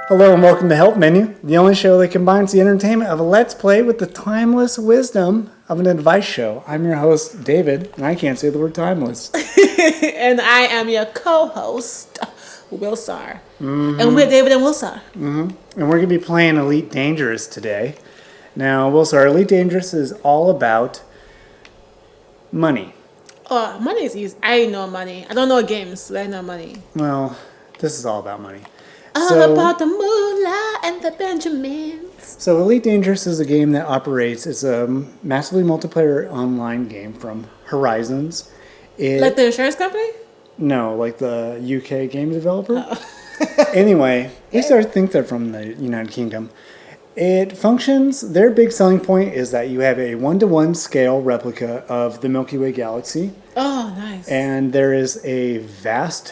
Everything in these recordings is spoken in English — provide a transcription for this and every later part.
Hello and welcome to Help Menu, the only show that combines the entertainment of a Let's Play with the timeless wisdom of an advice show. I'm your host, David, and I can't say the word timeless. And I am your co-host, Wilsar. Mm-hmm. And we're David and Wilsar. Mm-hmm. And we're going to be playing Elite Dangerous today. Now, Wilsar, Elite Dangerous is all about money. Oh, money is easy. I know money. I don't know games, but I know money. Well, this is all about money. All about the moolah and the Benjamins. So Elite Dangerous is a game that operates. It's a massively multiplayer online game from Horizons. Like the insurance company? No, like the UK game developer. Oh. Anyway, at least I think they're from the United Kingdom. It functions, their big selling point is that you have a 1-to-1 scale replica of the Milky Way galaxy. Oh, nice. And there is a vast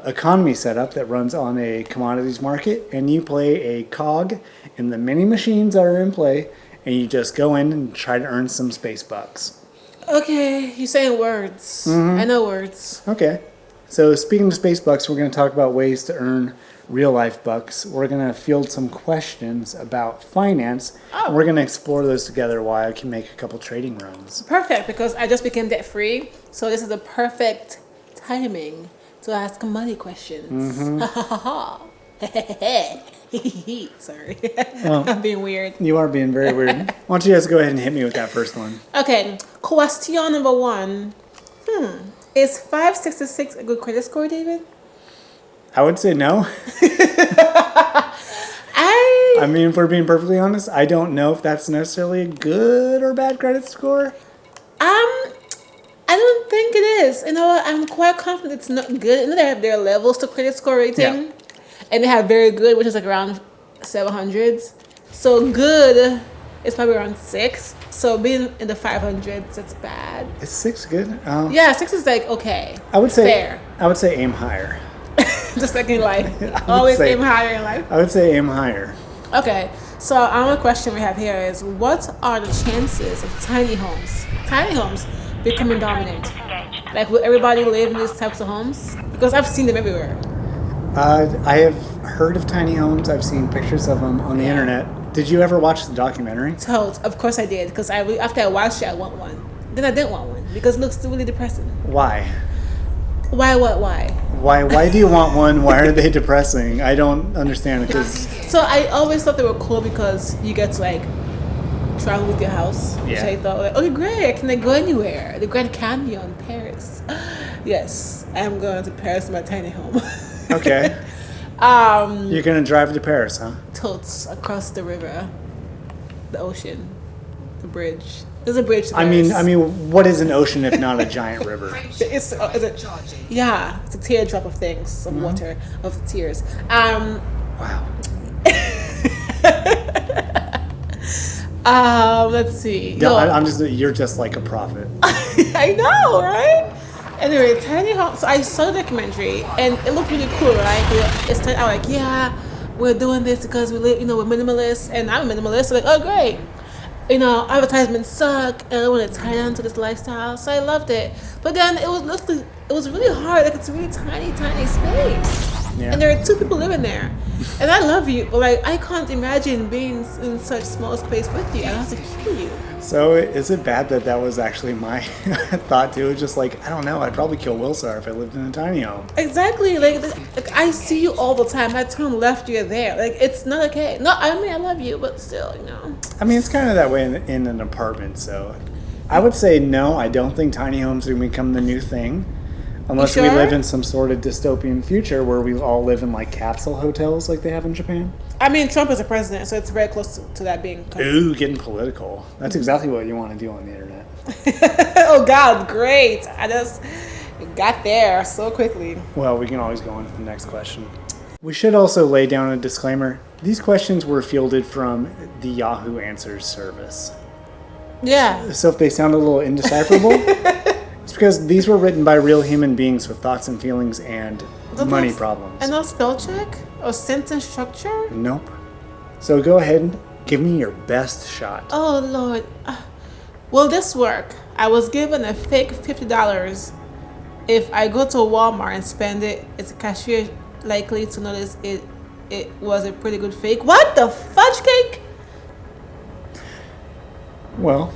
economy setup that runs on a commodities market, and you play a cog in the many machines that are in play, and you just go in and try to earn some space bucks. Okay, you're saying words. Mm-hmm. I know words. Okay. So speaking of space bucks, we're going to talk about ways to earn real-life bucks. We're going to field some questions about finance. Oh. We're going to explore those together while I can make a couple trading runs. Perfect, because I just became debt-free, so this is the perfect timing to ask money questions. Mm-hmm. Sorry. Well, I'm being weird. You are being very weird. Why don't you guys go ahead and hit me with that first one? Okay, question number 1. Is 566 a good credit score, David? I would say no. I mean, if we're being perfectly honest, I don't know if that's necessarily a good or bad credit score. I don't think it is. You know what? I'm quite confident it's not good. You know, they have their levels to credit score rating. Yeah. And they have very good, which is like around 700s. So good is probably around 6. So being in the 500s, it's bad. Is 6 good? Yeah, 6 is like, okay. I would say fair. I would say aim higher. Just like in life. Always aim higher in life. I would say aim higher. Okay, so our question we have here is, what are the chances of tiny homes becoming dominant? Like, will everybody live in these types of homes? Because I've seen them everywhere. I have heard of tiny homes. I've seen pictures of them on the internet. Did you ever watch the documentary? Of course I did, because after I watched it, I want one. Then I didn't want one, because it looks really depressing. Why? Why? Why do you want one? Why are they depressing? I don't understand it. So I always thought they were cool because you get to like travel with your house. Yeah. Which I thought, like, okay, great. Can I go anywhere? The Grand Canyon, Paris. Yes, I'm going to Paris in my tiny home. Okay. You're gonna drive to Paris, huh? Totes across the river, the ocean, the bridge. There's a bridge to I Paris. mean, what is an ocean if not a giant river? It's a teardrop of things, of water, of tears. Wow. Let's see. You're just like a prophet. I know, right? Anyway, tiny home. So I saw the documentary, and it looked really cool, right? It started out like, yeah, we're doing this because we live, we're minimalists, and I'm a minimalist. So like, oh, great. Advertisements suck, and I want to tie on to this lifestyle, so I loved it. But then it was really hard. Like, it's a really tiny space, and there are 2 people living there. And I love you, but like, I can't imagine being in such small space with you. I have to kill you. So is it bad that was actually my thought too? Just like, I don't know, I'd probably kill Wilsar if I lived in a tiny home. Exactly. Like I see you all the time. I turn left, you're there. Like, it's not okay. No, I mean, I love you, but still, I mean, it's kind of that way in an apartment, so I would say no, I don't think tiny homes are going to become the new thing. Unless we live in some sort of dystopian future where we all live in like capsule hotels like they have in Japan. I mean, Trump is a president, so it's very close to that being. Ooh, getting political. That's exactly what you want to do on the internet. Oh, God, great. I just got there so quickly. Well, we can always go on to the next question. We should also lay down a disclaimer. These questions were fielded from the Yahoo Answers service. Yeah. So if they sound a little indecipherable, it's because these were written by real human beings with thoughts and feelings and money problems. And no spell check? Or sentence structure? Nope. So go ahead and give me your best shot. Oh, Lord. Will this work? I was given a fake $50. If I go to Walmart and spend it, is the cashier likely to notice it it was a pretty good fake. What the fudge cake? Well,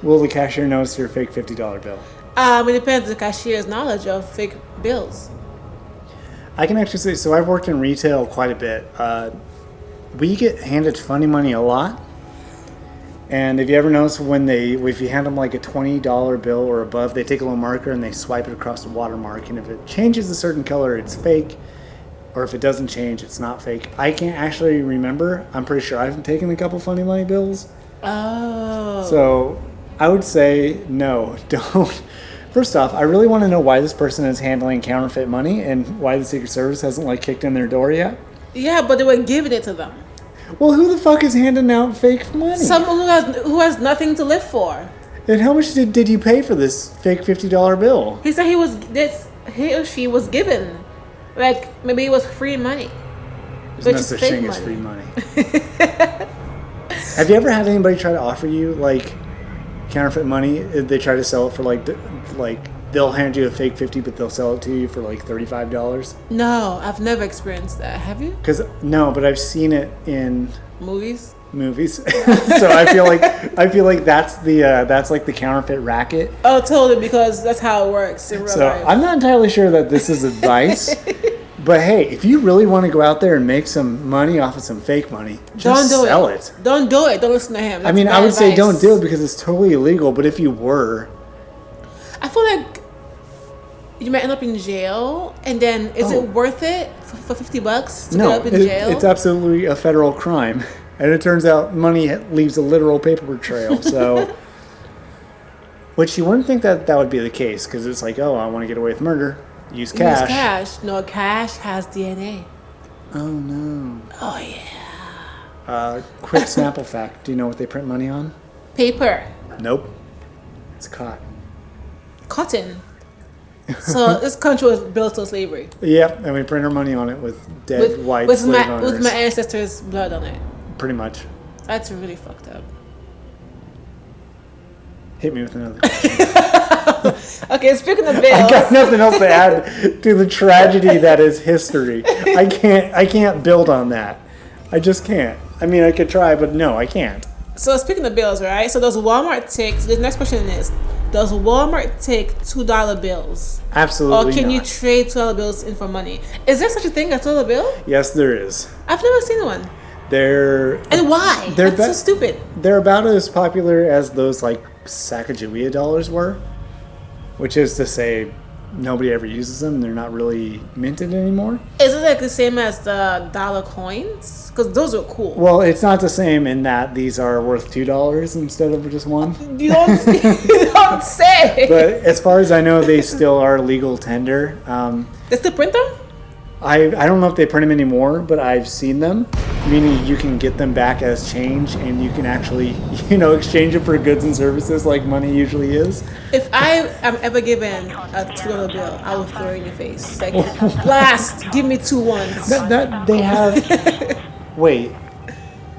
will the cashier notice your fake $50 bill? It depends on the cashier's knowledge of fake bills. I can actually say, so I've worked in retail quite a bit. We get handed funny money a lot. And if you ever notice if you hand them like a $20 bill or above, they take a little marker and they swipe it across the watermark. And if it changes a certain color, it's fake. Or if it doesn't change, it's not fake. I can't actually remember. I'm pretty sure I've taken a couple funny money bills. Oh. So I would say no, don't. First off, I really want to know why this person is handling counterfeit money and why the Secret Service hasn't like kicked in their door yet. Yeah, but they were giving it to them. Well, who the fuck is handing out fake money? Someone who has nothing to live for. And how much did you pay for this fake $50 bill? He said he or she was given. Like, maybe it was free money. There's no such thing as free money. Have you ever had anybody try to offer you, like, counterfeit money? They try to sell it for, like they'll hand you a fake 50, but they'll sell it to you for, like, $35? No, I've never experienced that. Have you? No, but I've seen it in... Movies. So I feel like that's like the counterfeit racket. Oh, totally, because that's how it works in real life. I'm not entirely sure that this is advice, but hey, if you really want to go out there and make some money off of some fake money, just sell it. Don't do it. Don't listen to him. That's I would advice. say don't do it because it's totally illegal. But if you were, I feel like you might end up in jail, and then is it worth it for $50 to end up in jail? It's absolutely a federal crime. And it turns out money leaves a literal paper trail. So, which you wouldn't think that would be the case, because it's like, oh, I want to get away with murder. Use cash. Use cash. No, cash has DNA. Oh, no. Oh, yeah. Quick Snapple fact. Do you know what they print money on? Paper. Nope. It's cotton. Cotton. So this country was built on slavery. Yep, and we print our money on it with white slave owners. With my ancestors' blood on it. Pretty much. That's really fucked up. Hit me with another question. Okay, speaking of bills, I got nothing else to add to the tragedy that is history. I can't build on that. I just can't. I mean, I could try, but no, I can't. So speaking of bills, right? So does Walmart take? The next question is: does Walmart take $2 bills? Absolutely. Or can you not. trade $2 bills in for money? Is there such a thing as $2 bill? Yes, there is. I've never seen one. And why? That's so stupid. They're about as popular as those like Sacagawea dollars were, which is to say, nobody ever uses them. They're not really minted anymore. Is it like the same as the dollar coins? Because those are cool. Well, it's not the same in that these are worth $2 instead of just one. You don't say. But as far as I know, they still are legal tender. They still print them? I don't know if they print them anymore, but I've seen them. Meaning you can get them back as change, and you can actually, exchange it for goods and services like money usually is. If I am ever given a $2 bill, I will throw it in your face. Like, blast, give me 2 ones. That they have. Wait,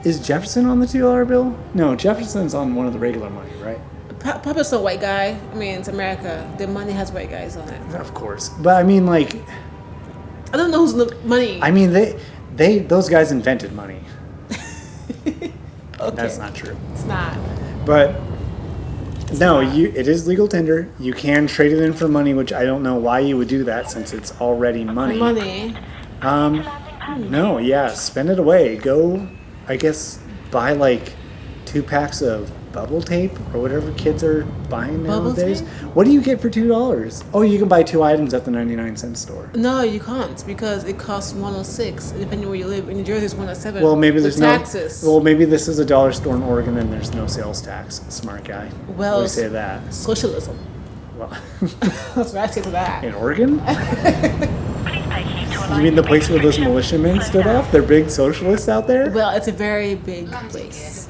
is Jefferson on the $2 bill? No, Jefferson's on one of the regular money, right? Papa's a white guy. I mean, it's America. The money has white guys on it. Of course, but I mean, like, I don't know who's the money. I mean, those guys invented money. Okay. That's not true. It's not. But no, it is legal tender. You can trade it in for money, which I don't know why you would do that since it's already money. No, yeah, spend it away. Go, I guess, buy like 2 packs of bubble tape or whatever kids are buying nowadays. What do you get for $2? Oh, you can buy 2 items at the 99-cent store. No, you can't because it costs $106 depending where you live. In New Jersey, it's $107. Well, maybe there's taxes. Well, maybe this is a dollar store in Oregon and there's no sales tax. Smart guy. Well, we say that. Socialism. Well, that's what I say to that. In Oregon? You mean the place where those militiamen stood up? They're big socialists out there? Well, it's a very big place.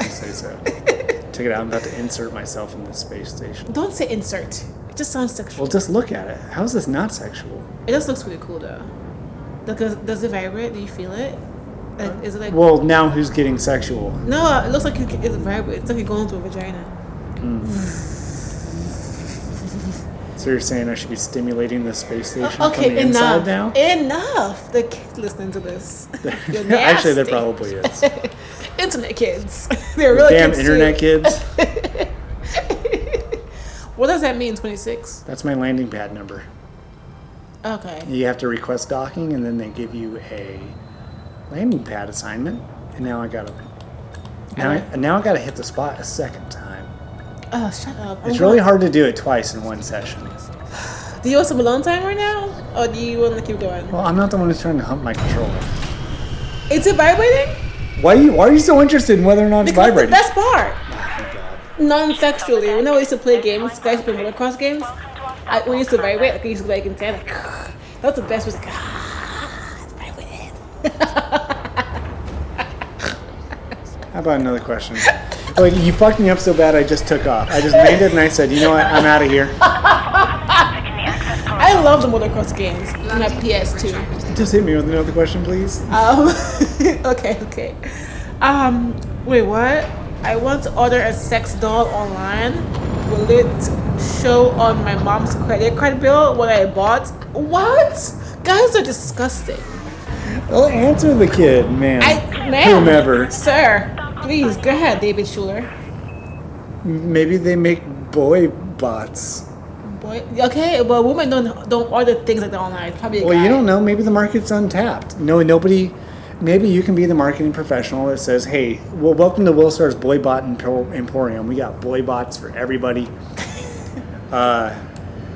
If you say so. Check it out. I'm about to insert myself in this space station. Don't say insert. It just sounds sexual. Well, just look at it. How is this not sexual? It just looks really cool, though. Does it vibrate? Do you feel it? Like, is it like? Well, now who's getting sexual? No, it looks like it vibrates. It's like you're going through a vagina. So you're saying I should be stimulating the space station from Okay, the inside now? Enough. The kids listening to this. You're nasty. Actually, there probably is. Internet kids. They're really Damn kids internet too. kids. What does that mean, 26? That's my landing pad number. Okay. You have to request docking, and then they give you a landing pad assignment. And now I gotta hit the spot a second time. Oh, shut up. It's really hard to do it twice in one session. Do you want some alone time right now? Or do you want to keep going? Well, I'm not the one who's trying to hump my controller. Is it vibrating? Why are you so interested in whether or not it's vibrating? The best part. Oh, my God. Non-sexually. When I used to play games, guys play motocross games, when I used to vibrate, like I used to like insane, like, that's the best. Was like, it's vibrating. How about another question? Like, you fucked me up so bad I just took off. I just landed and I said, you know what, I'm out of here. I love the motocross games on my PS2. Just hit me with another question, please. Okay. Wait, what? I want to order a sex doll online. Will it show on my mom's credit card bill what I bought? What? Guys are disgusting. Well, answer the kid, man. Whomever. Sir, please, go ahead, David Schuler. Maybe they make boy bots. Boy, okay, but women don't order things like that online. It's probably a Well, guy. you don't know. Maybe the market's untapped. Nobody. Maybe you can be the marketing professional that says, "Hey, well, welcome to Wilsar's Boy Bot Emporium. We got boy bots for everybody.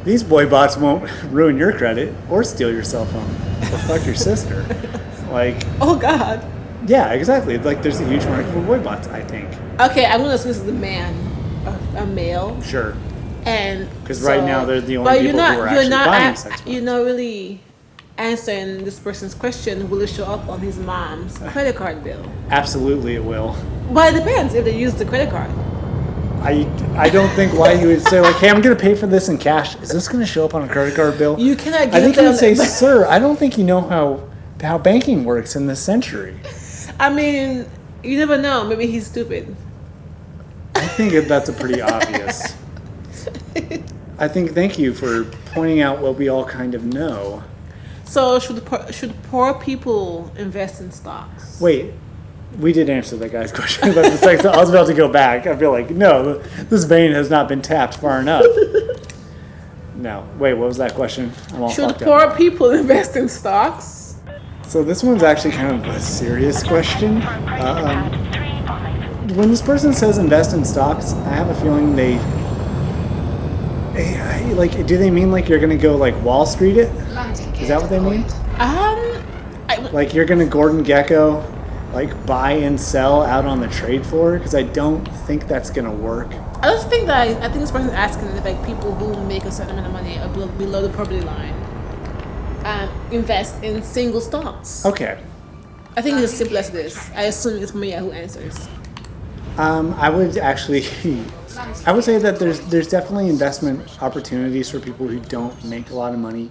These boy bots won't ruin your credit or steal your cell phone or fuck your sister." Like, oh God. Yeah, exactly. Like, there's a huge market for boy bots, I think. Okay, I'm gonna assume this is a man, a male. Sure. And because right now they're the only people who are actually buying sex bots. You're not really answering this person's question. Will it show up on his mom's credit card bill? Absolutely, it will. Well, it depends if they use the credit card. I don't think why you would say, like, hey, I'm going to pay for this in cash. Is this going to show up on a credit card bill? You cannot give I think you would say, sir, I don't think you know how banking works in this century. I mean, you never know. Maybe he's stupid. I think that's a pretty obvious. I think, thank you for pointing out what we all kind of know. So should poor people invest in stocks? Wait, we did answer that guy's question about the sex. I was about to go back. I feel like, no, this vein has not been tapped far enough. No. Wait, what was that question? I'm all should fucked poor up. people invest in stocks? So this one's actually kind of a serious question. When this person says invest in stocks, I have a feeling they like, do they mean like you're gonna go like Wall Street it? Is that what they mean? Like you're gonna Gordon Gekko, like buy and sell out on the trade floor? Because I don't think that's gonna work. I just think that I think this person is asking if like people who make a certain amount of money below the poverty line invest in single stocks. Okay. I think it's as simple as this. I assume it's Mia who answers. I would say that there's definitely investment opportunities for people who don't make a lot of money,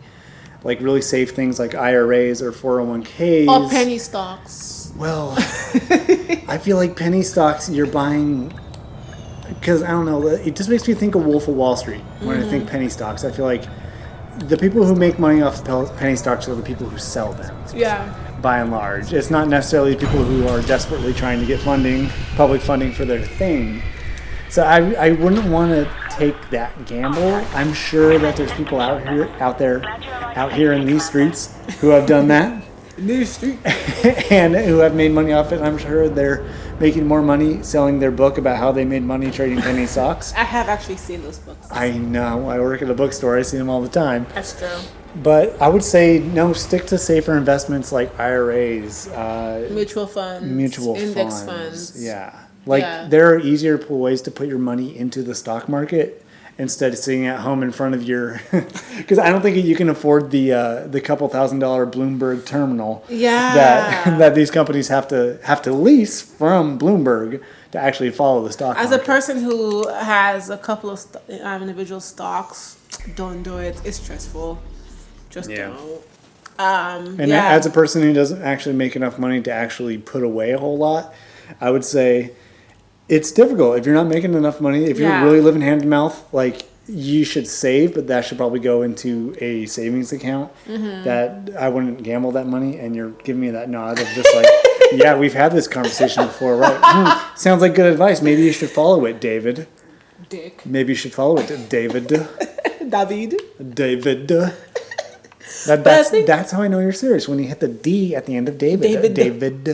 like really safe things like IRAs or 401ks. Or penny stocks. Well, I feel like penny stocks you're buying, because I don't know, it just makes me think of Wolf of Wall Street when I think penny stocks. I feel like the people who make money off penny stocks are the people who sell them. Yeah. By and large, it's not necessarily people who are desperately trying to get public funding for their thing. So I wouldn't want to take that gamble. I'm sure that there's people out here in these streets who have done that. These streets. And who have made money off it. I'm sure they're making more money selling their book about how they made money trading penny stocks. I have actually seen those books. I know. I work at a bookstore. I see them all the time. That's true. But I would say, no, stick to safer investments like IRAs. Mutual funds. Index funds. Yeah. There are easier ways to put your money into the stock market instead of sitting at home in front of your... Because I don't think you can afford the couple $1,000 Bloomberg terminal that these companies have to lease from Bloomberg to actually follow the stock market. As a person who has a couple of individual stocks, don't do it. It's stressful. Just don't. As a person who doesn't actually make enough money to actually put away a whole lot, I would say it's difficult. If you're not making enough money, if you're really living hand to mouth, like you should save, but that should probably go into a savings account. That I wouldn't gamble that money, and you're giving me that nod of just like, yeah, we've had this conversation before, right? Sounds like good advice. Maybe you should follow it, David. Dick. Maybe you should follow it, David. David. That's how I know you're serious, when you hit the D at the end of David. David.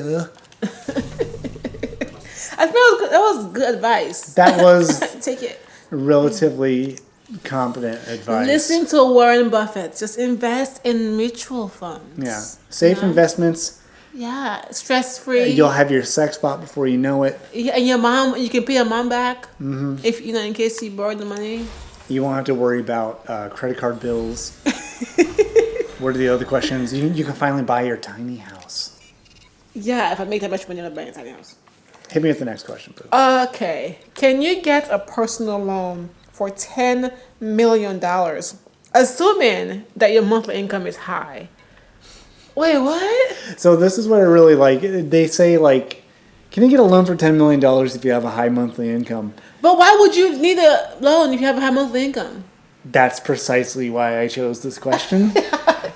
I feel that was good advice. That was Take it. relatively competent advice. Listen to Warren Buffett. Just invest in mutual funds. Yeah. Safe investments. Yeah, stress free. You'll have your sex bot before you know it. Yeah, and your mom, you can pay your mom back if in case you borrowed the money. You won't have to worry about credit card bills. What are the other questions? You can finally buy your tiny house. Yeah, if I make that much money, I'm buying a tiny house. Hit me with the next question, Boo. Okay, can you get a personal loan for $10 million, assuming that your monthly income is high? Wait, what? So this is what I really like. They say, like, can you get a loan for $10 million if you have a high monthly income? But why would you need a loan if you have a high monthly income? That's precisely why I chose this question.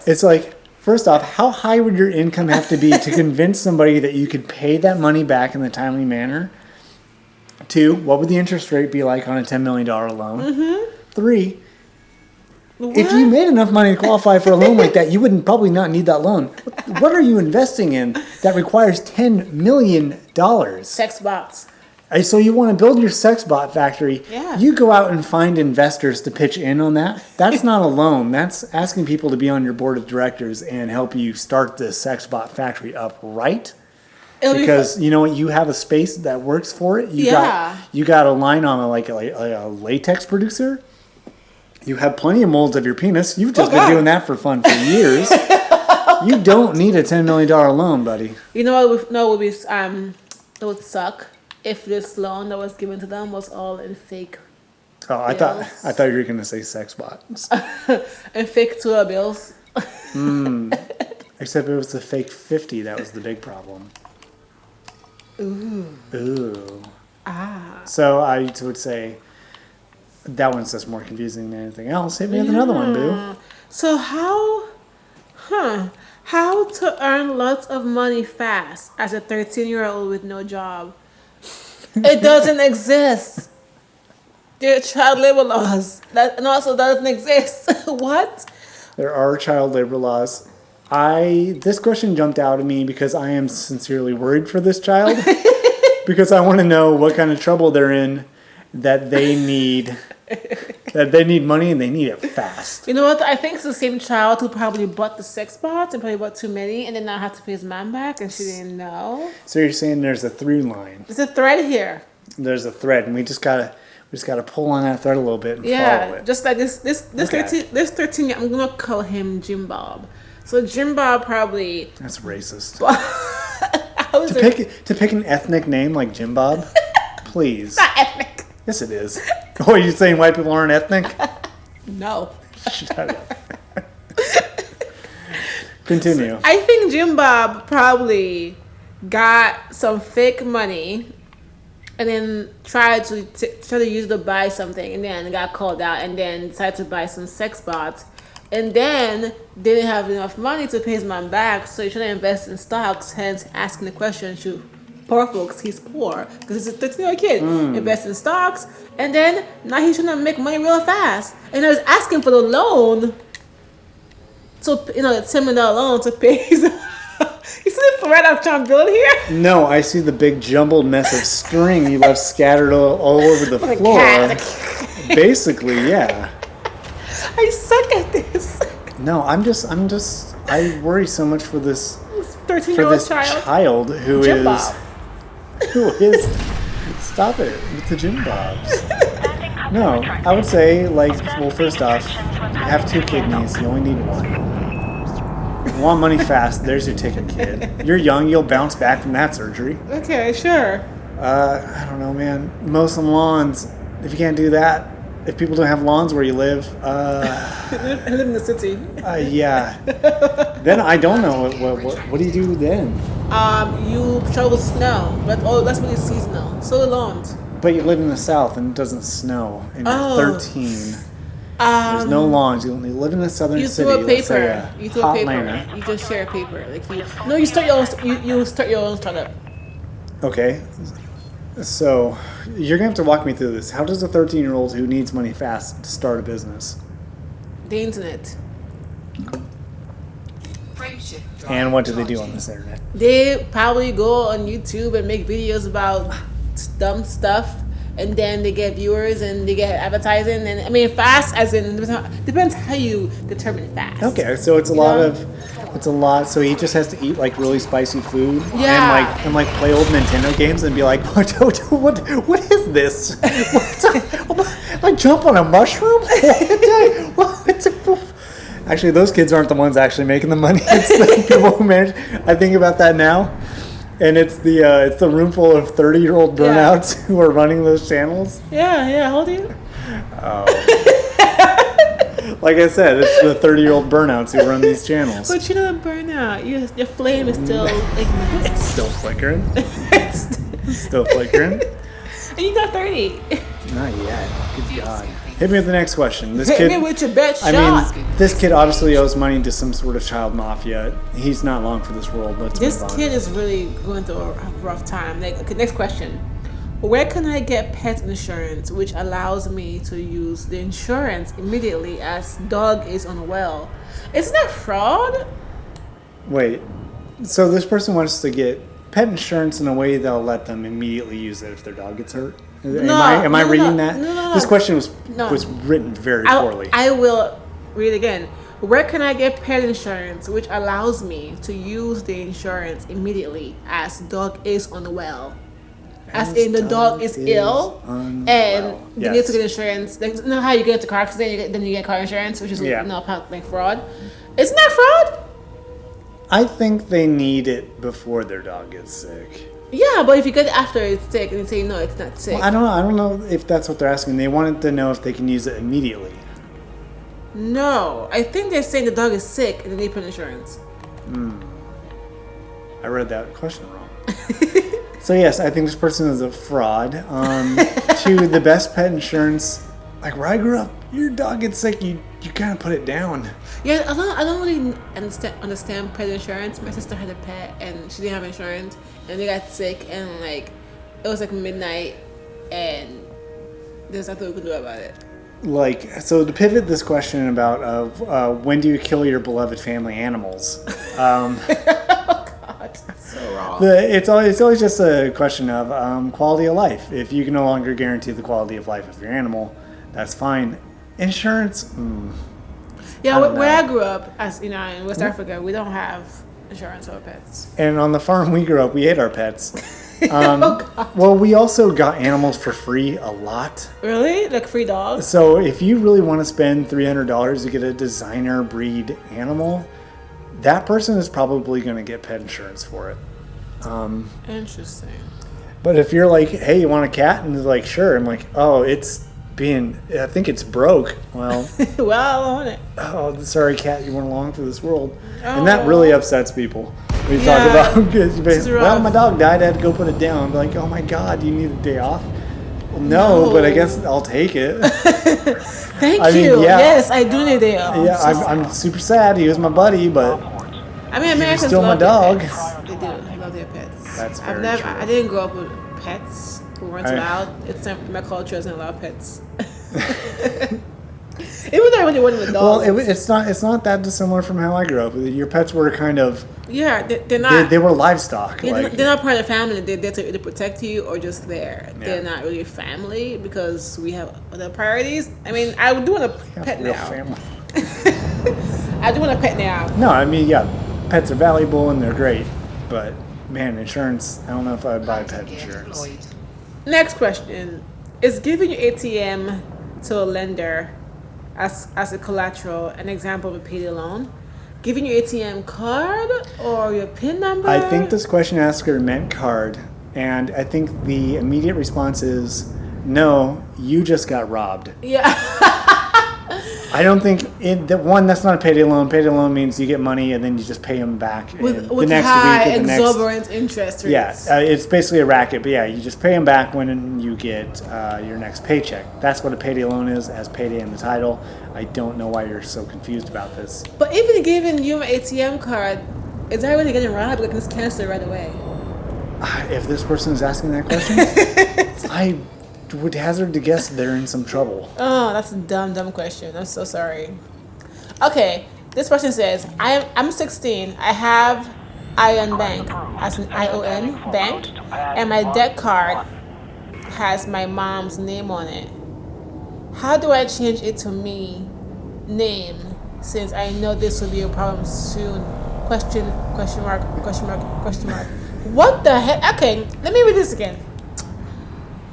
It's like, first off, how high would your income have to be to convince somebody that you could pay that money back in a timely manner? 2, what would the interest rate be like on a $10 million loan? 3, if you made enough money to qualify for a loan like that, you wouldn't probably not need that loan. What are you investing in that requires $10 million? Sex bots. So you want to build your sex bot factory. Yeah. You go out and find investors to pitch in on that. That's not a loan. That's asking people to be on your board of directors and help you start this sex bot factory up right. Because you know what, you have a space that works for it. You got a line on like a latex producer. You have plenty of molds of your penis. You've just been doing that for fun for years. You don't need a $10 million loan, buddy. You know what? It would suck if this loan that was given to them was all in fake. Oh, I thought you were going to say sex bots. And fake tour bills. Except it was the fake 50 that was the big problem. Ooh. So I would say that one's just more confusing than anything else. Hit me with another one, Boo. So how to earn lots of money fast as a 13-year-old with no job? It doesn't exist. There are child labor laws and also doesn't exist. What? There are child labor laws. This question jumped out at me because I am sincerely worried for this child. Because I want to know what kind of trouble they're in that they need money and they need it fast. You know what? I think it's the same child who probably bought the sex bots and probably bought too many and then now had to pay his mom back and she didn't know. So you're saying there's a through line. There's a thread here. There's a thread, and we just gotta pull on that thread a little bit and follow it. Just like this 13, I'm gonna call him Jim Bob. So Jim Bob probably. That's racist. To pick an ethnic name like Jim Bob, please. It's not ethnic. Yes, it is. Oh, are you saying white people aren't ethnic? No. Shut up. Continue. I think Jim Bob probably got some fake money and then tried to use it to buy something and then got called out and then decided to buy some sex bots and then didn't have enough money to pay his mom back, so he shouldn't invest in stocks, hence asking the question to poor folks. He's poor because he's a 13-year-old kid. Invest in stocks, and then now he's trying to make money real fast. And I was asking for the loan, so the $10 million loan to pay his. You see the thread I'm trying to build here? No, I see the big jumbled mess of string you left scattered all over the floor. Basically, yeah. I suck at this. No, I worry so much for this 13-year-old child who Jim is stop it with the Jim Bobs. No, I would say first off, you have 2 kidneys, you only need 1. You want money fast, there's your ticket, kid. You're young, you'll bounce back from that surgery. Okay, sure. I don't know, man. Mow some lawns. If you can't do that, if people don't have lawns where you live, I live in the city. Yeah. Then I don't know. What do you do then? You shovel snow. That's really seasonal. Sow the lawns. But you live in the South and it doesn't snow, and Oh. you're 13. There's no lawns. You only live in a southern You city. throw a let's say paper. You throw a paper. Hotlanta. You just share a paper. Like you start your own. You start your own startup. Okay. So you're gonna have to walk me through this. How does a 13-year-old who needs money fast start a business? The internet. And what do they do on this internet? They probably go on YouTube and make videos about dumb stuff, and then they get viewers and they get advertising. And I mean, fast as in depends how you determine fast. Okay, so it's a lot. So he just has to eat like really spicy food, Yeah. and like play old Nintendo games and be like, what is this? Like jump on a mushroom? Actually, those kids aren't the ones actually making the money. It's the people who manage. I think about that now, and it's the room full of 30-year-old burnouts who are running those channels. Yeah. How old are you? Like I said, it's the 30-year-old burnouts who run these channels. But you're not burn out. Your flame is still ignited. It's still flickering. It's still flickering. And you're not 30. Not yet. Good God. Hit me with the next question. This Hit kid. me with your best I shot. mean, this kid obviously owes money to some sort of child mafia. He's not long for this world. Let's This move on. kid is really going through a rough time. Okay, next question. Where can I get pet insurance which allows me to use the insurance immediately as dog is unwell? Isn't that fraud? Wait. So this person wants to get pet insurance in a way that'll let them immediately use it if their dog gets hurt? Am I reading that? No. This question was written very poorly. I will read again. Where can I get pet insurance which allows me to use the insurance immediately as dog is unwell? As in the dog is ill and you need to get insurance. Like, you know how you get into car accident, then you get car insurance, which is like fraud. Isn't that fraud? I think they need it before their dog gets sick. Yeah, but if you get it after it's sick and you say no, it's not sick. Well, I don't know if that's what they're asking. They wanted to know if they can use it immediately. No, I think they're saying the dog is sick and they need pet insurance. I read that question wrong. So yes, I think this person is a fraud. To the best pet insurance, like where I grew up, your dog gets sick, you kind of put it down. Yeah, I don't really understand pet insurance. My sister had a pet and she didn't have insurance, and they got sick, and like it was like midnight, and there's nothing we could do about it. Like, so to pivot this question about when do you kill your beloved family animals? Oh God, that's so wrong. It's always just a question of quality of life. If you can no longer guarantee the quality of life of your animal, that's fine. Insurance. Yeah, where I grew up, as you know, in West Africa, we don't have insurance for pets. And on the farm we grew up, we ate our pets. Oh God. Well, we also got animals for free a lot. Really? Like free dogs? So if you really want to spend $300 to get a designer breed animal, that person is probably going to get pet insurance for it. Interesting. But if you're like, hey, you want a cat? And they're like, sure. I'm like, oh, I think it's broke. Well, Well, I want it. oh, sorry, cat, you weren't along for this world. And that really upsets people. We talk about, well, my dog died, I had to go put it down. I'm like, oh my God, do you need a day off? Well, no, but I guess I'll take it. Thank you. Yeah. Yes, I do need a day off. Yeah, I'm super sad. He was my buddy, but I mean, Americans still my love their dog. pets. They do. They love their pets. That's very true. I didn't grow up with pets who weren't allowed. It's not, my culture doesn't allow pets. Even though I really wanted a dog. Well, it's not that dissimilar from how I grew up. Your pets were kind of they're not. they were livestock. They're not part of the family. They're there to either protect you or just there. Yeah. They're not really family because we have other priorities. I mean, I would do want a pet real now. family. I do want a pet now. No, I mean, yeah, pets are valuable and they're great, but man, insurance. I don't know if I'd buy pet insurance. Next question: is giving your ATM to a lender as a collateral an example of a payday loan? Giving your ATM card or your PIN number? I think this question asker meant card, and I think the immediate response is no. You just got robbed. Yeah. I don't think that's not a payday loan. Payday loan means you get money and then you just pay them back with the next high, week. exorbitant interest rates. Yeah, it's basically a racket. But yeah, you just pay them back when you get your next paycheck. That's what a payday loan is, as payday in the title. I don't know why you're so confused about this. But even giving you an ATM card, is that really getting robbed? Like, just cancel it right away. If this person is asking that question, I would hazard to guess they're in some trouble. Oh, that's a dumb question. I'm so sorry. Okay, this person says, I'm 16. I have Ion Bank, as an ION bank, and my debt card has my mom's name on it. How do I change it to me name, since I know this will be a problem soon? Question mark. What the heck? Okay, let me read this again.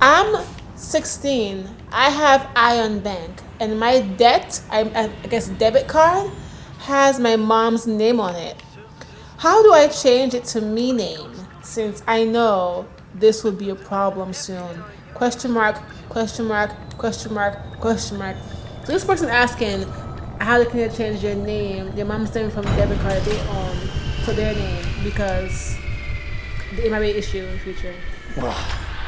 I'm 16. I have Ion Bank, and my debt, I guess debit card, has my mom's name on it. How do I change it to me name, since I know this will be a problem soon? Question mark. So this person asking how they can change your name, your mom's name from debit card they own to their name, because it might be an issue in the future. Well,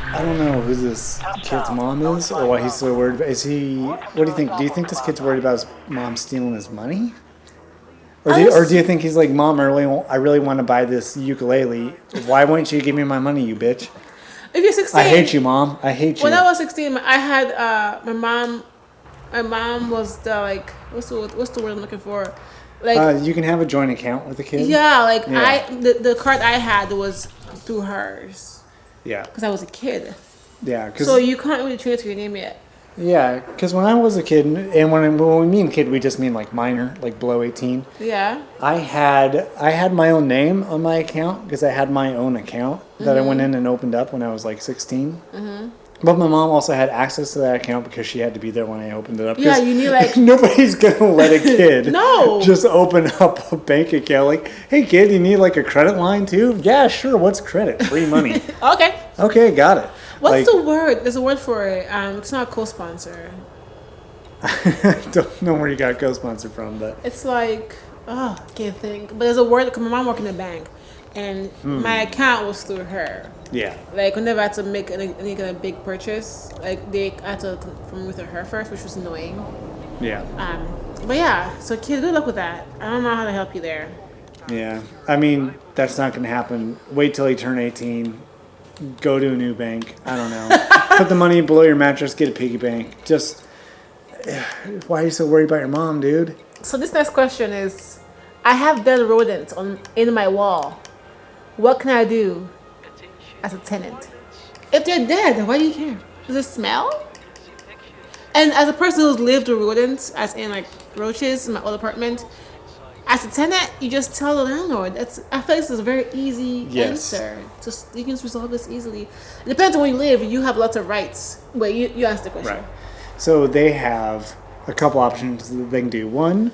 I don't know who this kid's mom is or why he's so worried. Is he? What do you think? Do you think this kid's worried about his mom stealing his money? Or do you think he's like, Mom, I really want to buy this ukulele. Why won't you give me my money, you bitch? If you're 16, I hate you, Mom. I hate you. When I was 16, I had my mom. My mom was the what's the word I'm looking for? Like you can have a joint account with the kid. Yeah, the card I had was through hers. Yeah. Because I was a kid. Yeah. So you can't really transfer your name yet. Yeah, because when I was a kid, and when we mean kid, we just mean like minor, like below 18. Yeah. I had my own name on my account because I had my own account that I went in and opened up when I was like 16. Mm-hmm. But my mom also had access to that account because she had to be there when I opened it up. Yeah, you need like... Nobody's going to let a kid no. just open up a bank account. Like, hey, kid, you need like a credit line too? Yeah, sure. What's credit? Free money. Okay. Okay, got it. What's the word? There's a word for it. It's not co-sponsor. I don't know where you got co-sponsor from, but... It's like... I can't think. But there's a word... Because my mom worked in a bank. And my account was through her. Yeah. Like, whenever I had to make any kind of big purchase, like, I had to confirm with her first, which was annoying. Yeah. But yeah, so kid, good luck with that. I don't know how to help you there. Yeah. I mean, that's not going to happen. Wait till you turn 18. Go to a new bank. I don't know. Put the money below your mattress, get a piggy bank. Just, why are you so worried about your mom, dude? So this next question is, I have dead rodents in my wall. What can I do as a tenant? If they're dead, why do you care? Does it smell? And as a person who's lived with rodents, as in like roaches in my old apartment, as a tenant, you just tell the landlord. I feel like this is a very easy answer. You can just resolve this easily. It depends on where you live. You have lots of rights. Wait, you asked the question. Right. So they have a couple options that they can do. One,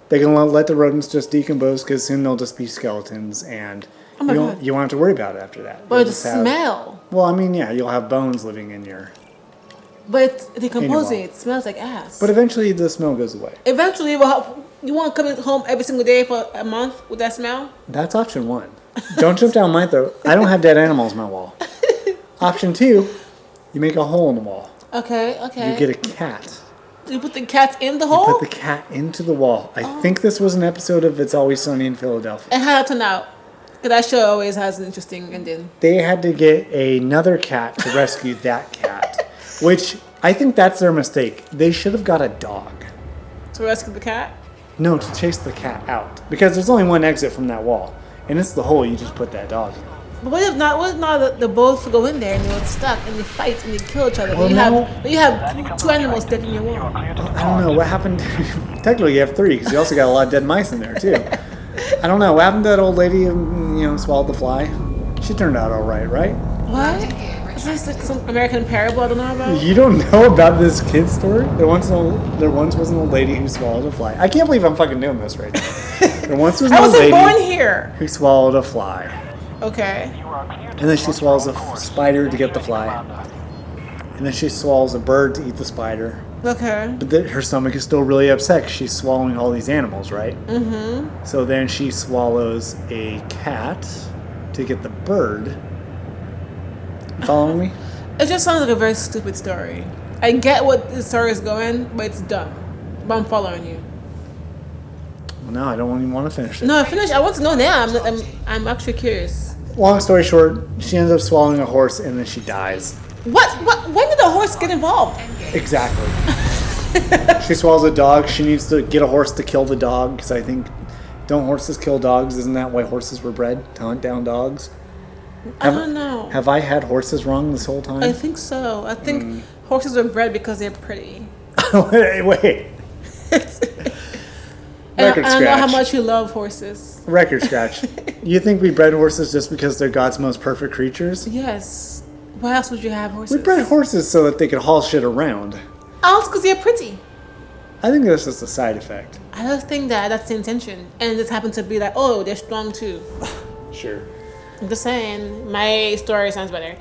they can let the rodents just decompose because soon they'll just be skeletons and you won't have to worry about it after that. But the smell. Well, I mean, yeah, you'll have bones living in your... But it's decomposing. It smells like ass. But eventually the smell goes away. Eventually, you want to come home every single day for a month with that smell? That's option one. Don't jump down my throat. I don't have dead animals on my wall. Option two, you make a hole in the wall. Okay. You get a cat. You put the cat in the hole? You put the cat into the wall. I think this was an episode of It's Always Sunny in Philadelphia. And how did it turn out? Because that show always has an interesting ending. They had to get another cat to rescue that cat, which I think that's their mistake. They should have got a dog. To rescue the cat? No, to chase the cat out. Because there's only one exit from that wall. And it's the hole you just put that dog in. But what if not the both go in there and they're stuck and they fight and they kill each other? Well, you have two animals dead in your wall. I don't know. What happened? Technically, you have three because you also got a lot of dead mice in there, too. I don't know. What happened to that old lady who, swallowed the fly? She turned out all right, right? What? Is this like some American parable I don't know about? You don't know about this kid's story? There once was an old lady who swallowed a fly. I can't believe I'm fucking doing this right now. There once was an old lady born here. Who swallowed a fly. Okay. And then she swallows a spider to get the fly. and then she swallows a bird to eat the spider. Okay. But her stomach is still really upset 'cause she's swallowing all these animals, right? Mm-hmm. So then she swallows a cat to get the bird. You following me? It just sounds like a very stupid story. I get what the story is going, but it's dumb. But I'm following you. Well, no, I don't even want to finish it. No, finish. I want to know now. I'm actually curious. Long story short, she ends up swallowing a horse and then she dies. What? When did the horse get involved? Exactly. She swallows a dog. She needs to get a horse to kill the dog because I think, don't horses kill dogs? Isn't that why horses were bred? To hunt down dogs? I don't know. Have I had horses wrong this whole time? I think so. I think horses are bred because they're pretty. Wait. And I know how much you love horses. Record scratch. You think we bred horses just because they're God's most perfect creatures? Yes. Why else would you have horses? We bred horses so that they could haul shit around. Else because they're pretty. I think that's just a side effect. I don't think that's the intention. And this happened to be like, oh, they're strong too. Sure. I'm just saying, my story sounds better.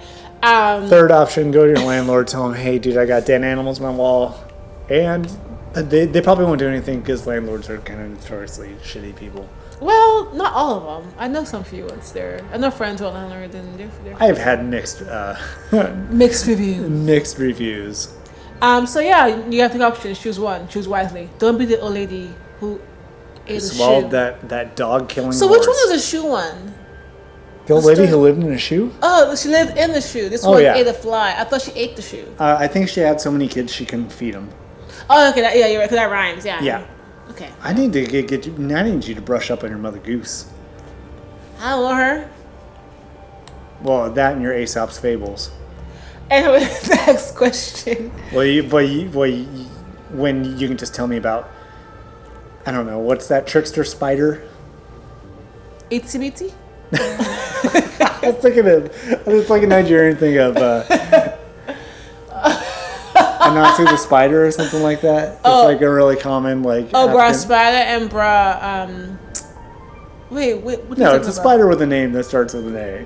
Third option, go to your landlord, tell him, hey, dude, I got dead animals on my wall. And they probably won't do anything because landlords are kind of notoriously shitty people. Well, not all of them. I know some few ones there. I know friends who are landlords and they're I've had mixed reviews. mixed reviews. So yeah, you have the options. Choose one. Choose wisely. Don't be the old lady who ate a shoe. Swallowed that dog killing So horse. which one was the shoe one? The old lady who lived in a shoe? Oh, she lived in the shoe. This one yeah. ate a fly. I thought she ate the shoe. I think she had so many kids she couldn't feed them. Oh, okay. Yeah, you're right. Because that rhymes. Yeah. Yeah. Okay. I need to get you. I need you to brush up on your Mother Goose. I don't know her. Well, that and your Aesop's fables. Anyway, next question. When you can just tell me about, I don't know, what's that trickster spider? Itsy bitsy? I was thinking of, it's like a Nigerian thing of Anansi the spider or something like that. It's like a really common like. Oh, bra African... spider and bra. Wait. What No, it's a spider with a name that starts with an A.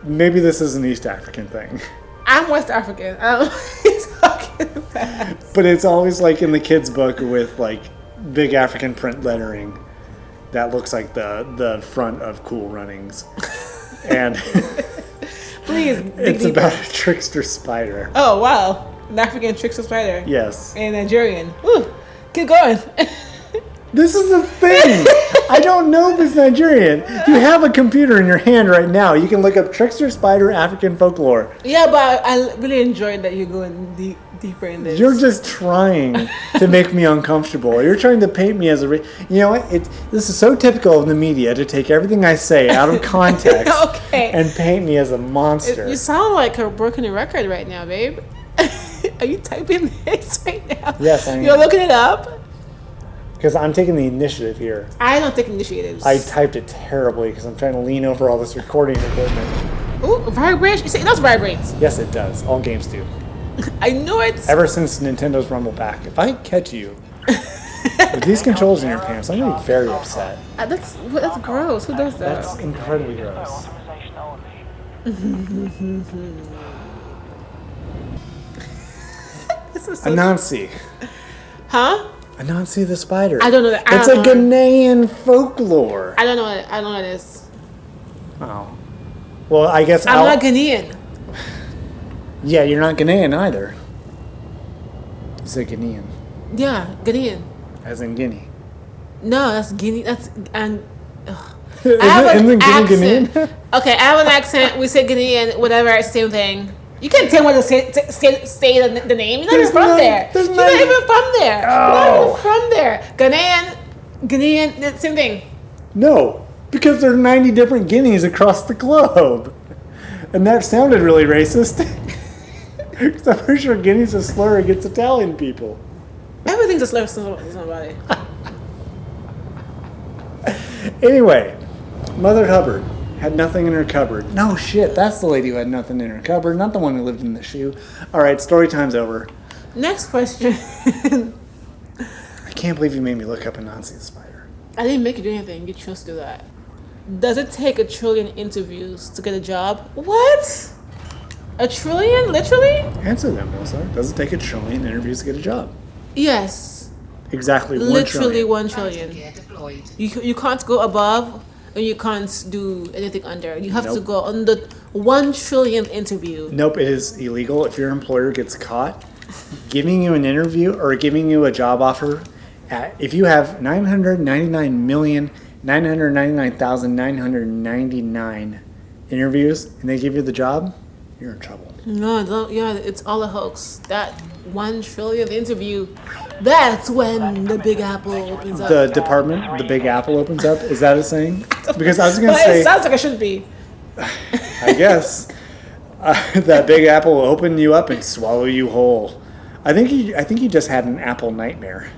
Maybe this is an East African thing. I'm West African. I don't know what you're talking about. But it's always like in the kids' book with like big African print lettering that looks like the front of Cool Runnings. And please. it's about a trickster spider. Oh, wow. An African trickster spider. Yes. And Nigerian. Woo. Keep going. This is the thing. I don't know if it's Nigerian. You have a computer in your hand right now. You can look up trickster spider African folklore. Yeah, but I really enjoyed that you're going deeper in this. You're just trying to make me uncomfortable. You're trying to paint me as a... You know what? This is so typical of the media to take everything I say out of context okay. and paint me as a monster. You sound like a broken record right now, babe. Are you typing this right now? Yes, I am. You're looking it up? Because I'm taking the initiative here. I don't take initiatives. I typed it terribly because I'm trying to lean over all this recording equipment. Ooh, vibration. You see, it does vibrate. Yes, it does. All games do. I knew it. Ever since Nintendo's Rumble Pack. If I catch you with these controls in your pants, I'm going to be very upset. That's gross. Who does that? That's incredibly gross. This is so Anansi. Huh? Anansi the spider. I don't know that. It's a Ghanaian folklore. I don't know it. I don't know what it is. Oh. Well, I guess I'm not Ghanaian. Yeah, you're not Ghanaian either. You said Ghanaian. Yeah, Ghanaian. As in Guinea. No, that's Guinea. That's and. Isn't Ghanaian? Okay, I have an accent. We say Ghanaian, whatever, same thing. You can't tell me to say the name. You're not even from there. You're not even from there. You're not even from there. Ghanaian, same thing. No, because there are 90 different Guineas across the globe. And that sounded really racist. Because I'm pretty sure Guinea's a slur against Italian people. Everything's a slur to somebody. Anyway, Mother Hubbard had nothing in her cupboard. No shit, that's the lady who had nothing in her cupboard, not the one who lived in the shoe. Alright, story time's over. Next question. I can't believe you made me look up Anansi the spider. I didn't make you do anything. You chose to do that. Does it take 1 trillion interviews to get a job? What? A trillion, literally? Answer them, Wilsar. Does it take a trillion interviews to get a job? Yes. Exactly. Literally 1 1 trillion. You can't go above and you can't do anything under. You have to go under 1 trillion interview. Nope, it is illegal. If your employer gets caught giving you an interview or giving you a job offer, if you have 999,999 interviews and they give you the job, you're in trouble. No, don't. Yeah, it's all a hoax. That 1 trillion interview, that's when the Big Apple opens up. The department, the Big Apple opens up. Is that a saying? Because I was going to Well, say, it sounds like it should be. I guess that Big Apple will open you up and swallow you whole. I think you just had an apple nightmare.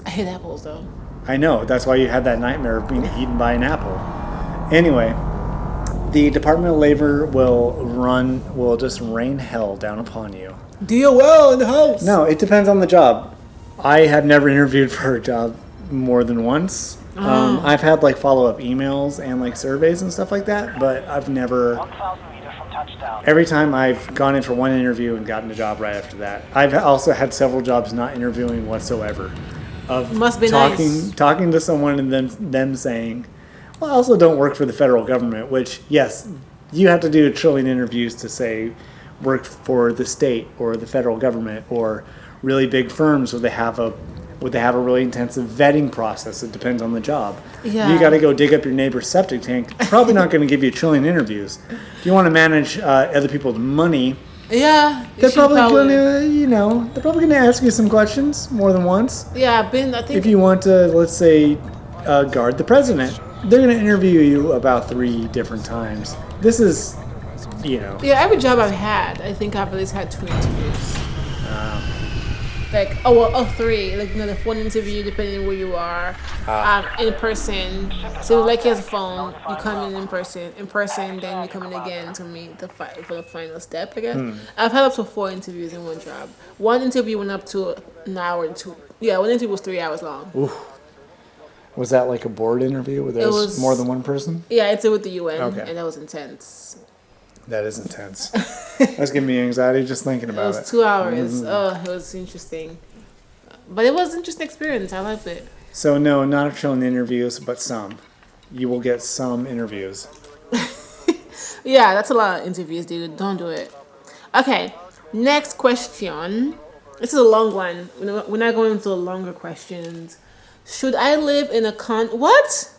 I hate apples though. I know. That's why you had that nightmare of being eaten by an apple. Anyway, the Department of Labor will just rain hell down upon you. Deal well in the house. No, it depends on the job. I have never interviewed for a job more than once. I've had like follow-up emails and like surveys and stuff like that, but I've never. 1,000 meters from touchdown. Every time I've gone in for one interview and gotten a job right after that. I've also had several jobs not interviewing whatsoever. Of Must be nice. Talking to someone and them saying, well, I also don't work for the federal government, which, yes, you have to do a trillion interviews to say work for the state or the federal government or really big firms where they have a really intensive vetting process. It depends on the job. Yeah. You got to go dig up your neighbor's septic tank. Probably not going to give you a trillion interviews. If you want to manage other people's money, Yeah. they're probably going to ask you some questions more than once. Yeah, I think. If you want to, let's say, guard the president, they're going to interview you about 3 different times. This is, Yeah, every job I've had, I think I've at least had 2 interviews. Like, 3. Like, the 1 interview, depending where you are, in person. So, like, he has a phone, you come in person, then you come in again to meet for the final step, I guess. I've had up to 4 interviews in one job. 1 interview went up to an hour and 2. Yeah, 1 interview was 3 hours long. Oof. Was that like a board interview where there was more than one person? Yeah, it's with the UN, Okay. and that was intense. That is intense. That's giving me anxiety just thinking about it. It was 2 hours. Oh, it was interesting. But it was an interesting experience. I liked it. So, no, not a trillion interviews, but some. You will get some interviews. Yeah, that's a lot of interviews, dude. Don't do it. Okay, next question. This is a long one. We're not going into longer questions. Should I live in a What?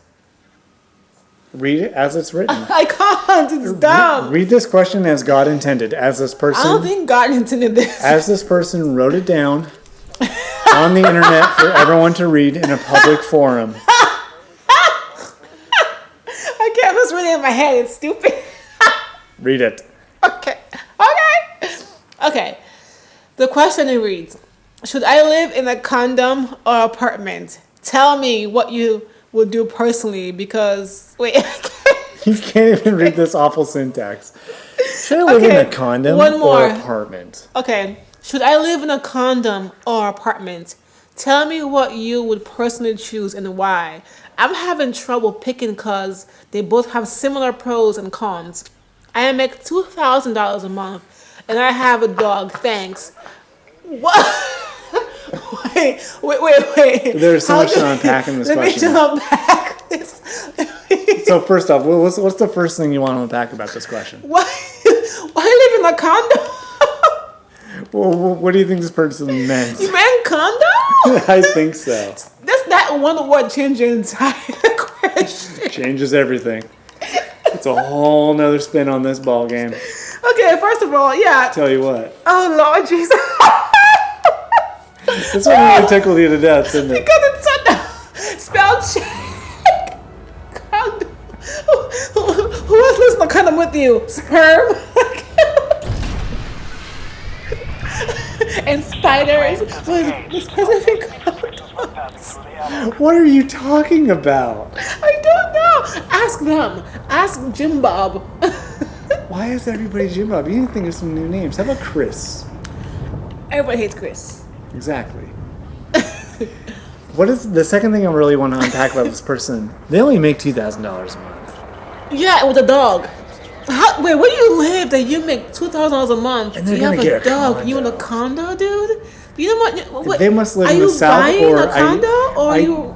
Read it as it's written. I can't. It's dumb. Read this question as God intended. As this person. I don't think God intended this. As this person wrote it down on the internet for everyone to read in a public forum. I can't just read it in my head. It's stupid. Read it. Okay. The question reads: should I live in a condom or apartment? Tell me what you would do personally, because You can't even read this awful syntax. Should I live in a condom or apartment? Okay. Should I live in a condom or apartment? Tell me what you would personally choose and why. I'm having trouble picking because they both have similar pros and cons. I make $2,000 a month and I have a dog. Thanks. What? Wait. There's so much to unpack in this question. Let me unpack this. So first off, what's the first thing you want to unpack about this question? Why live in a condo? Well, what do you think this person meant? You meant condo? I think so. That one word changed your entire question. Changes everything. It's a whole nother spin on this ball game. Okay, first of all, yeah. Tell you what. Oh, Lord Jesus. This one really tickled you to death, didn't it? Because it's such a spell check. Who else lives in a condom with you? Sperm? And spiders with specific condoms. What are you talking about? I don't know. Ask them. Ask Jim Bob. Why is everybody Jim Bob? You need to think of some new names. How about Chris? Everybody hates Chris. Exactly. What is the second thing I really want to unpack about this person? They only make $2,000 a month. Yeah, with a dog. Wait, where do you live that you make $2,000 a month? And they're You have gonna get a a dog. You in a condo. condo, dude? You know what? They must live are in you the South, buying or a condo, or are you?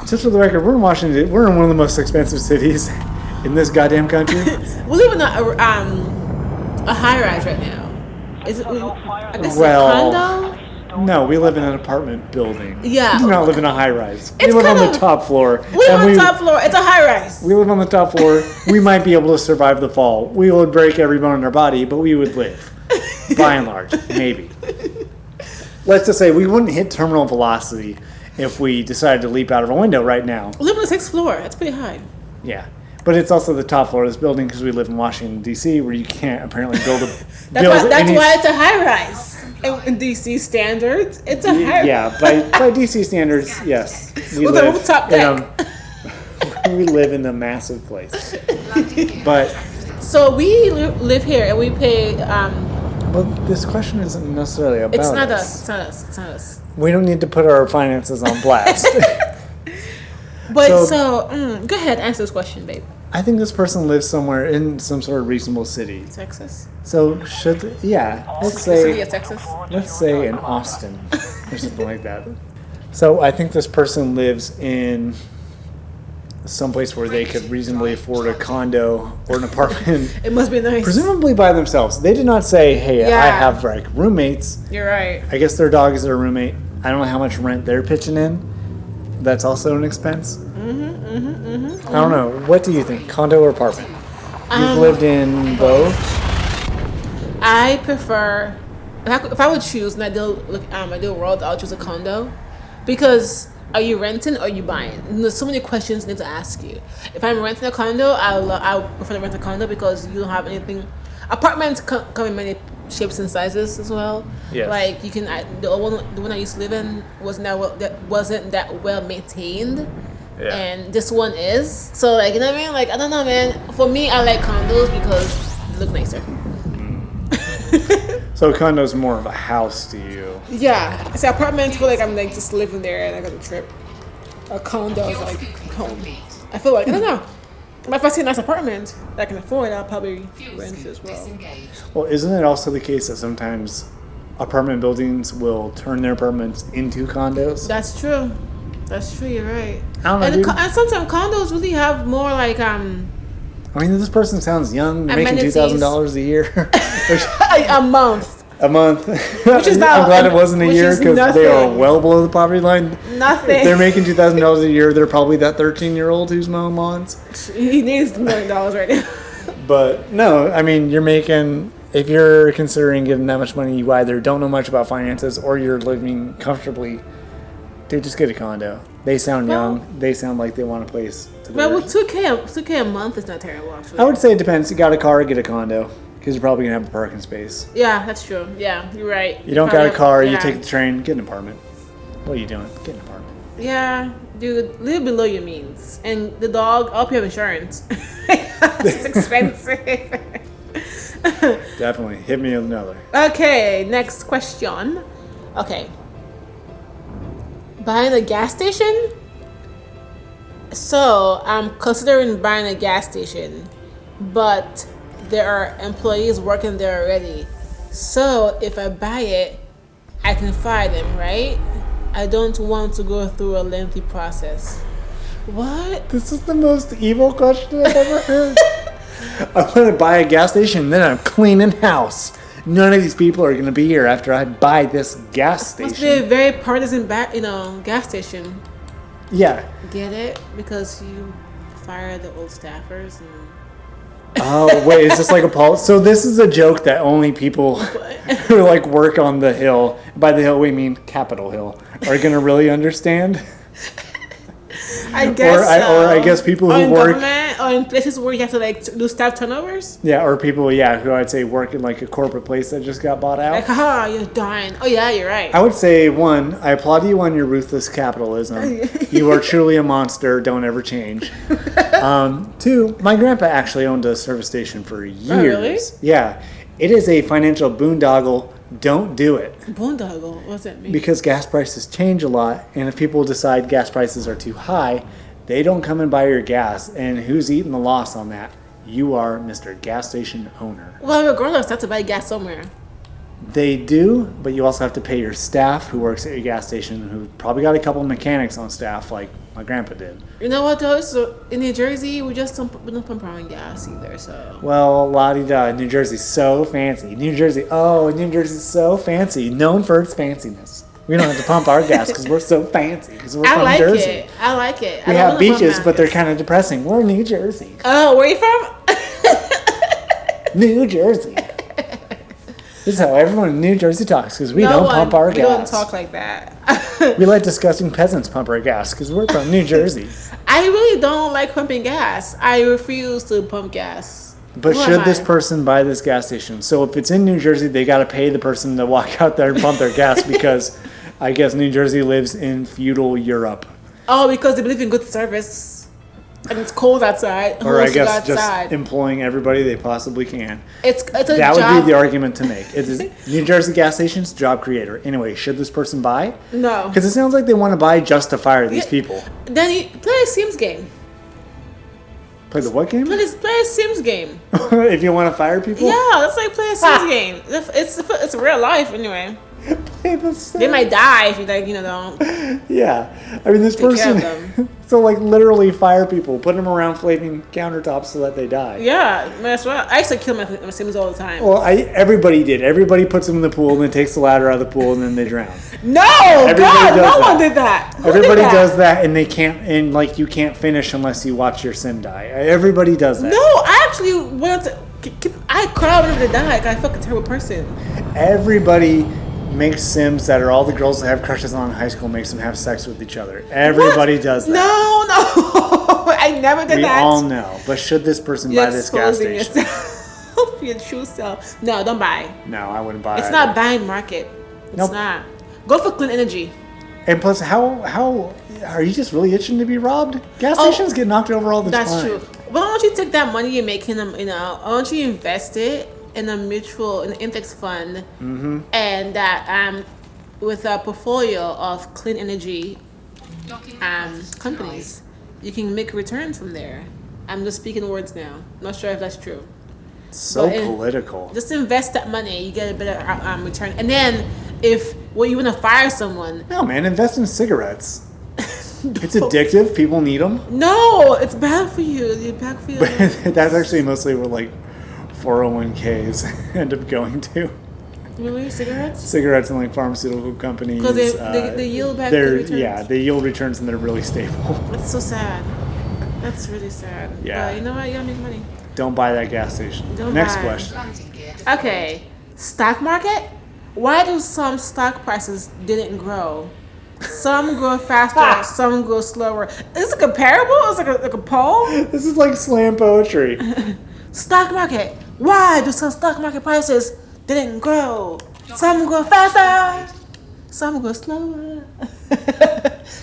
Just for the record, we're in Washington. We're in one of the most expensive cities in this goddamn country. We live in a high rise right now. Is it? I guess Well, a condo. No, we live in an apartment building. Yeah. We do not live in a high rise. We It's live on kind the of- top floor. We live and on the top floor. It's a high rise. We live on the top floor. We might be able to survive the fall. We would break every bone in our body, but we would live. By and large, maybe. Let's just say we wouldn't hit terminal velocity if we decided to leap out of a window right now. We live on the 6th floor. That's pretty high. Yeah. But it's also the top floor of this building because we live in Washington, D.C., where you can't apparently build a That's why it's a high rise. In DC standards, it's a high. Yeah, by DC standards, yes. We With a rooftop deck. We live in a massive place. But So we live here and we pay. well, this question isn't necessarily about It's not us. us. It's not us. It's not us. We don't need to put our finances on blast. But So- go ahead, answer this question, babe. I think this person lives somewhere in some sort of reasonable city. Texas. So let's City say of Texas. in Austin or something like that. So I think this person lives in someplace where they could reasonably afford a condo or an apartment, It must be nice. presumably by themselves. They did not say, "Hey, I Yeah. have like roommates." You're right. I guess their dog is their roommate. I don't know how much rent they're pitching in. That's also an expense. I don't know. What do you think, condo or apartment? You've lived in both. I prefer if I would choose an ideal world, I'll choose a condo, because are you renting or are you buying? And there's so many questions I need to ask you. If I'm renting a condo, I'll prefer to rent a condo because you don't have anything. Apartments come in many shapes and sizes as well. Yes. Like you can the one I used to live in wasn't that well maintained. Yeah. And this one is. So like, you know what I mean? Like, I don't know, man. For me, I like condos because they look nicer. So a condo's more of a house to you. Yeah. So apartments feel like I'm like just living there and I got a trip. A condo is like home. I feel like, I don't know. But if I see a nice apartment that I can afford, I'll probably rent it as well. Well, isn't it also the case that sometimes apartment buildings will turn their apartments into condos? That's true. That's true. You're right. I don't know, and, dude. and sometimes condos really have more like I mean, this person sounds young. They're making Amenities. $2,000 a year. a month. A month. Which is not- I'm glad it wasn't a which year is because they are nothing. well below the poverty line. Nothing. They're making $2,000 a year. They're probably that 13-year-old who's mowing lawns. He needs $1 million right now. But no, I mean, you're making, if you're considering giving that much money, you either don't know much about finances or you're living comfortably. Dude, just get a condo. They sound young. They sound like they want a place to Well, live. with $2K a month is not terrible, actually. I would say it depends. You got a car, get a condo. Because you're probably going to have a parking space. Yeah, that's true. Yeah, you're right. You don't got a car, you yeah. take the train, get an apartment. What are you doing? Get an apartment. Yeah, dude, live below your means. And the dog, I hope you have insurance. It's expensive. Definitely. Hit me with another. Okay, next question. Okay. Buying a gas station? So, I'm considering buying a gas station, but there are employees working there already. So, if I buy it, I can fire them, right? I don't want to go through a lengthy process. What? This is the most evil question I've ever heard. I want to buy a gas station, then I'm cleaning house. None of these people are going to be here after I buy this gas Must be a station. very partisan gas station. Yeah. Get it? Because you fire the old staffers and Oh, wait, is this like a policy? So this is a joke that only people who like work on the Hill, by the Hill we mean Capitol Hill, are going to really understand? I guess Or I guess people or who in work... government, or in places where you have to like do staff turnovers. Yeah, or people, yeah, who I'd say work in like a corporate place that just got bought out. Like, haha, you're dying. Oh yeah, you're right. I would say, one, I applaud you on your ruthless capitalism. You are truly a monster. Don't ever change. Two, my grandpa actually owned a service station for years. really? Yeah. It is a financial boondoggle. Don't do it. Boondoggle. What's that mean? Because gas prices change a lot, and if people decide gas prices are too high, they don't come and buy your gas. And who's eating the loss on that? you are Mr. Gas Station Owner. Well, regardless, that's to buy gas somewhere. They do, but you also have to pay your staff who works at your gas station, who probably got a couple of mechanics on staff like my grandpa did. You know what though? So in New Jersey, we don't pump our own gas either. So Well, la-di-da, New Jersey's so fancy. New Jersey's so fancy, known for its fanciness. We don't have to pump our gas because we're so fancy, because we're from Jersey. I like it. We have beaches, but they're kind of depressing. We're New Jersey. Oh, where are you from? New Jersey. This is how everyone in New Jersey talks, because we don't pump our gas. We don't talk like that. We let disgusting peasants pump our gas, because we're from New Jersey. I really don't like pumping gas. I refuse to pump gas. But should this person buy this gas station? So if it's in New Jersey, they got to pay the person to walk out there and pump their gas, because I guess New Jersey lives in feudal Europe. Oh, because they believe in good service. And it's cold outside. Or I guess just employing everybody they possibly can. It's a that job. Would be the argument to make. It's New Jersey gas stations, job creator. Anyway, should this person buy? No. Because it sounds like they want to buy just to fire these people. Then you play a Sims game. Play the what game? Play a Sims game. If you want to fire people? Yeah, that's like play a Sims game. It's real life anyway. Play the Sims. They might die if you don't. Yeah, I mean this Take care of person. them. So like literally fire people, put them around flaming countertops so that they die. Yeah, that's right. I used to kill my Sims all the time. Well, everybody did. Everybody puts them in the pool and then takes the ladder out of the pool and then they drown. No, Everybody God, no one did that. Who Everybody did that? does that, and they can't. And like you can't finish unless you watch your sim die. Everybody does that. No, I actually wanted to. I cried whenever they died. I'm a fucking terrible person. Everybody makes sims that are all the girls that have crushes on in high school, makes them have sex with each other. Everybody does that. No, I never did we that. We all know. But should this person buy this gas station? Yourself, your true self. No, don't buy. No, I wouldn't buy it. It's not buying market. It's not. Go for clean energy. And plus, how are you just really itching to be robbed? Gas stations get knocked over all the time. That's true. Why don't you take that money you're making them, why don't you invest it in an index fund, and that with a portfolio of clean energy companies, you can make returns from there. I'm just speaking words now. Not sure if that's true. So political. Just invest that money, you get a better return. And then if you want to fire someone, no man, invest in cigarettes. It's addictive. People need them. No, it's bad for you. It's bad for you. That's actually mostly what like 401ks end up going to. Really, cigarettes? Cigarettes and like pharmaceutical companies. Because they yield back the returns. Yeah, they yield returns and they're really stable. That's so sad. That's really sad. Yeah. But you know what? You gotta make money. Don't buy that gas station. Next question. Okay, stock market. Why do some stock prices didn't grow? Some grow faster, some grow slower. Is this a comparable? It's like a poem? This is like slam poetry. Stock market. Why do some stock market prices didn't grow? Some grow faster, some grow slower.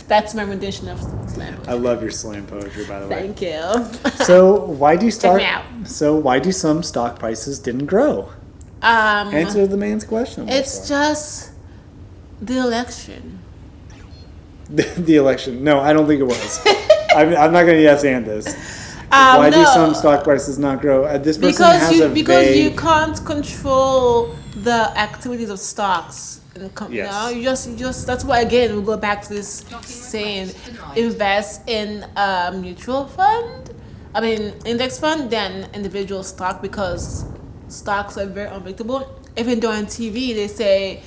That's my rendition of slam poetry. I love your slam poetry, by the way. Thank you. So why do some stock prices didn't grow? Answer the man's question. It's just the election. The election. No, I don't think it was. I'm not going to yes and this. Why do some stock prices not grow? This person because you can't control the activities of stocks. Yes. You just that's why again we go back to this saying invest in a mutual fund. I mean index fund than individual stock, because stocks are very unpredictable. Even though on TV they say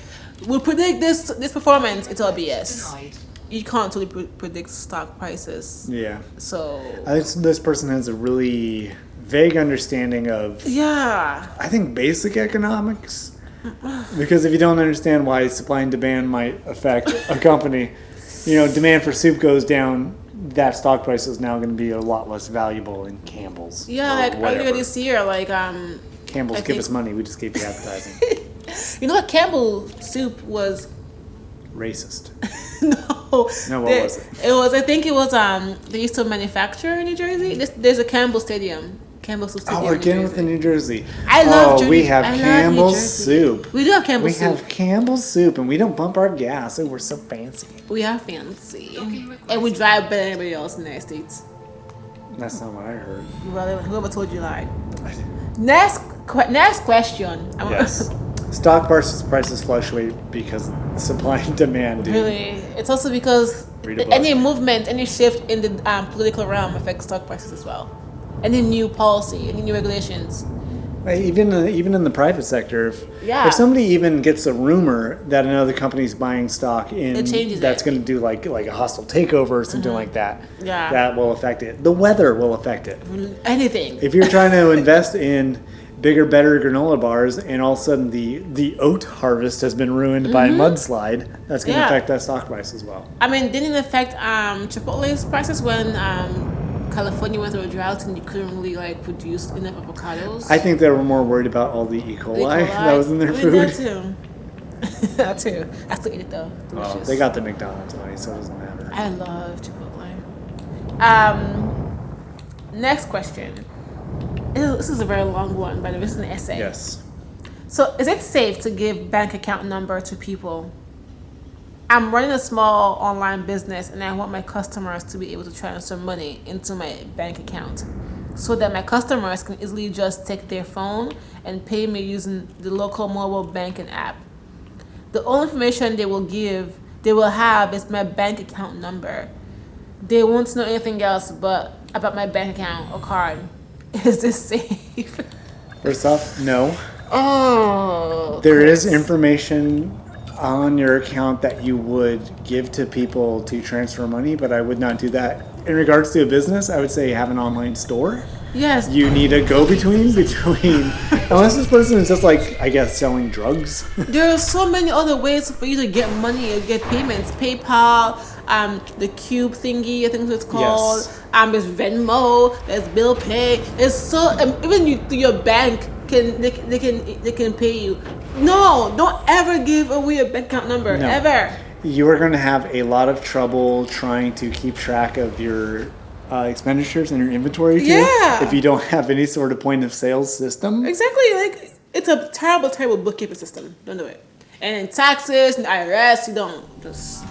we'll predict this performance, it's all BS. You can't really predict stock prices. Yeah. So I think this person has a really vague understanding of I think basic economics. Because if you don't understand why supply and demand might affect a company, demand for soup goes down, that stock price is now going to be a lot less valuable in Campbell's. Yeah, like earlier this year, Campbell's give us money. We just gave you advertising. You know what? Campbell's soup was racist. No, what was it? I think it was they used to manufacture in New Jersey. There's a Campbell Stadium. Campbell's Soup Stadium. Oh, again with the New Jersey. I love Jersey. We have Campbell's soup. We do have Campbell's soup. We have Campbell's soup, and we don't bump our gas, so we're so fancy. We are fancy. And we drive better than anybody else in the United States. That's not what I heard. Well, whoever told you lied. Next question. Yes. Stock prices fluctuate because of supply and demand. Dude. Really, it's also because Read a book. any movement, any shift in the political realm affects stock prices as well. Any new policy, any new regulations. Even in the private sector, Yeah. if somebody even gets a rumor that another company's buying stock in It changes that's it. going to do like a hostile takeover or something like that, Yeah. that will affect it. The weather will affect it. Anything. If you're trying to invest in bigger, better granola bars, and all of a sudden the oat harvest has been ruined by a mudslide, that's going to Yeah. affect that stock price as well. I mean, didn't it affect Chipotle's prices when California went through a drought and you couldn't really like produce enough avocados? I think they were more worried about all the E. coli, that was in their food. That too. That too. I still eat it though. Well, Delicious. they got the McDonald's money, so it doesn't matter. I love Chipotle. Next question. This is a very long one, but this is an essay. Yes. So, is it safe to give bank account number to people? I'm running a small online business and I want my customers to be able to transfer money into my bank account so that my customers can easily just take their phone and pay me using the local mobile banking app. The only information they will have is my bank account number. They won't know anything else but about my bank account or card. Is this safe? First off, no. Oh. There is information on your account that you would give to people to transfer money, but I would not do that. In regards to a business, I would say have an online store. Yes. You need a go-between unless this person is just like, I guess, selling drugs. There are so many other ways for you to get money or get payments. PayPal, the Cube thingy, I think it's called. Yes. There's Venmo, there's Bill Pay. There's so even you through your bank they can pay you. No, don't ever give away your bank account number No. ever. You are going to have a lot of trouble trying to keep track of your expenditures and your inventory too, Yeah. if you don't have any sort of point of sales system. Exactly, like it's a terrible bookkeeping system. Don't do it. And taxes and IRS, you don't just.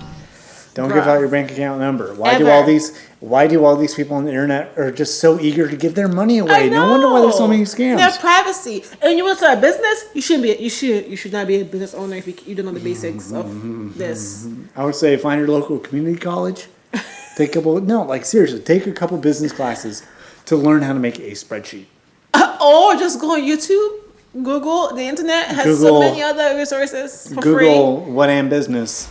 Don't Bruh. give out your bank account number. Why Ever. do all these people on the internet are just so eager to give their money away? I know. No wonder why there's so many scams. Their privacy. And you want to start a business? You should not be a business owner if you don't know the basics of this. I would say find your local community college. Take seriously, take a couple business classes to learn how to make a spreadsheet. Or just go on YouTube, Google. The internet has so many other resources for free. Google what am business,